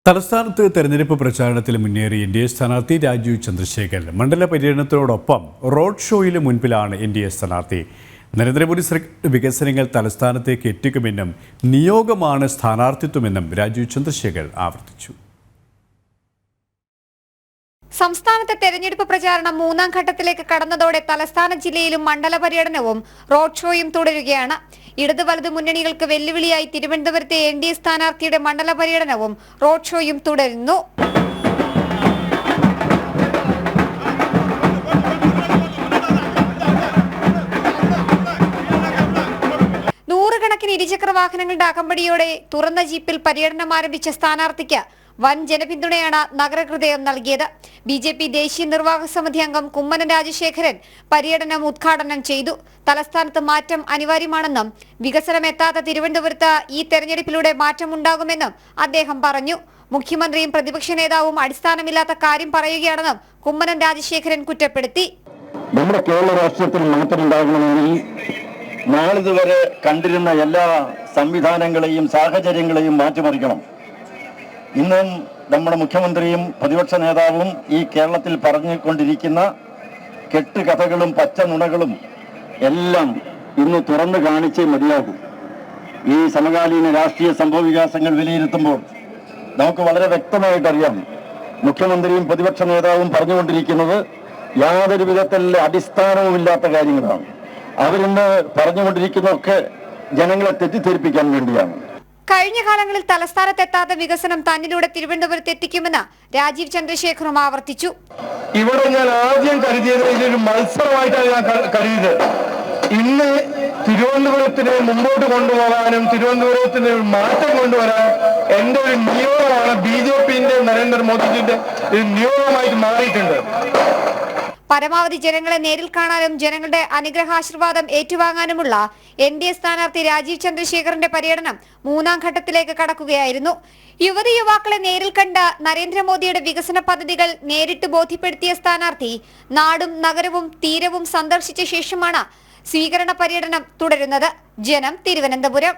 തലസ്ഥാനത്ത് തെരഞ്ഞെടുപ്പ് പ്രചാരണത്തിൽ മുന്നേറി എൻ.ഡി.എ സ്ഥാനാർത്ഥി രാജീവ് ചന്ദ്രശേഖർ മണ്ഡല പര്യടനത്തോടൊപ്പം റോഡ് ഷോയിന് മുൻപിലാണ് എൻ.ഡി.എ സ്ഥാനാർത്ഥി. നരേന്ദ്രമോദി വികസനങ്ങൾ തലസ്ഥാനത്തേക്ക് എത്തിക്കുമെന്നും നിയോഗമാണ് സ്ഥാനാർത്ഥിത്വമെന്നും രാജീവ് ചന്ദ്രശേഖർ ആവർത്തിച്ചു. സംസ്ഥാനത്തെ തെരഞ്ഞെടുപ്പ് പ്രചാരണം മൂന്നാം ഘട്ടത്തിലേക്ക് കടന്നതോടെ തലസ്ഥാന ജില്ലയിലും മണ്ഡല പര്യടനവും റോഡ് ഷോയും തുടരുകയാണ്. ഇടത് വലത് മുന്നണികൾക്ക് വെല്ലുവിളിയായി തിരുവനന്തപുരത്തെ എൻ.ഡി.എ സ്ഥാനാർത്ഥിയുടെ മണ്ഡല പര്യടനവും റോഡ് ഷോയും തുടരുന്നു. നൂറുകണക്കിന് ഇരുചക്ര വാഹനങ്ങളുടെ അകമ്പടിയോടെ തുറന്ന ജീപ്പിൽ പര്യടനം ആരംഭിച്ച സ്ഥാനാർത്ഥിക്ക് വൻ ജനപിന്തുണയാണ് നഗരഹൃദയം നൽകിയത്. ബി.ജെ.പി ദേശീയ നിർവാഹക സമിതി അംഗം കുമ്മനം രാജശേഖരൻ പര്യടനം ഉദ്ഘാടനം ചെയ്തു. തലസ്ഥാനത്ത് മാറ്റം അനിവാര്യമാണെന്നും വികസനം എത്താത്ത തിരുവനന്തപുരത്ത് ഈ തെരഞ്ഞെടുപ്പിലൂടെ മാറ്റമുണ്ടാകുമെന്നും അദ്ദേഹം പറഞ്ഞു. മുഖ്യമന്ത്രിയും പ്രതിപക്ഷ നേതാവും അടിസ്ഥാനമില്ലാത്ത കാര്യം പറയുകയാണെന്നും കുമ്മനം രാജശേഖരൻ കുറ്റപ്പെടുത്തി. നമ്മുടെ കേരള രാഷ്ട്രീയത്തിൽ മാറ്റമുണ്ടാകണമെങ്കിൽ നാളിതുവരെ കണ്ടിരുന്ന എല്ലാ സംവിധാനങ്ങളെയും സാഹചര്യങ്ങളെയും മാറ്റിമറിക്കണം. ഇന്നും നമ്മുടെ മുഖ്യമന്ത്രിയും പ്രതിപക്ഷ നേതാവും ഈ കേരളത്തിൽ പറഞ്ഞുകൊണ്ടിരിക്കുന്ന കെട്ടുകഥകളും പച്ച നുണകളും എല്ലാം ഇന്ന് തുറന്നു കാണിച്ചേ മതിയാകും. ഈ സമകാലീന രാഷ്ട്രീയ സംഭവ വികാസങ്ങൾ വിലയിരുത്തുമ്പോൾ നമുക്ക് വളരെ വ്യക്തമായിട്ടറിയാം, മുഖ്യമന്ത്രിയും പ്രതിപക്ഷ നേതാവും പറഞ്ഞുകൊണ്ടിരിക്കുന്നത് യാതൊരു വിധത്തിൽ അടിസ്ഥാനവുമില്ലാത്ത കാര്യങ്ങളാണ്. അവരിന്ന് പറഞ്ഞുകൊണ്ടിരിക്കുന്നതൊക്കെ ജനങ്ങളെ തെറ്റിദ്ധരിപ്പിക്കാൻ വേണ്ടിയാണ്. കഴിഞ്ഞ കാലങ്ങളിൽ തലസ്ഥാനത്തെത്താത്ത വികസനം തന്നിലൂടെ തിരുവനന്തപുരത്ത് എത്തിക്കുമെന്ന് രാജീവ് ചന്ദ്രശേഖറും ആവർത്തിച്ചു. ഇവിടെ ഞാൻ ആദ്യം കരുതിയത് ഇതൊരു മത്സരമായിട്ടാണ് ഞാൻ കരുതിയത്. ഇന്ന് തിരുവനന്തപുരത്തിനെ മുമ്പോട്ട് കൊണ്ടുപോകാനും തിരുവനന്തപുരത്തിന് ഒരു മാറ്റം കൊണ്ടുവരാൻ എന്റെ ഒരു നിയോഗമാണ് ബി.ജെ.പിന്റെ നരേന്ദ്രമോദിജിന്റെ ഒരു നിയോഗമായിട്ട് മാറിയിട്ടുണ്ട്. പരമാവധി ജനങ്ങളെ നേരിൽ കാണാനും ജനങ്ങളുടെ അനുഗ്രഹാശീർവാദം ഏറ്റുവാങ്ങാനുമുള്ള എൻ.ഡി.എ സ്ഥാനാർത്ഥി രാജീവ് ചന്ദ്രശേഖറിന്റെ പര്യടനം മൂന്നാം ഘട്ടത്തിലേക്ക് കടക്കുകയായിരുന്നു. യുവതി യുവാക്കളെ നേരിൽ കണ്ട് നരേന്ദ്രമോദിയുടെ വികസന പദ്ധതികൾ നേരിട്ട് ബോധ്യപ്പെടുത്തിയ സ്ഥാനാർത്ഥി നാടും നഗരവും തീരവും സന്ദർശിച്ച ശേഷമാണ് സ്വീകരണ പര്യടനം തുടരുന്നത്. ജനം, തിരുവനന്തപുരം.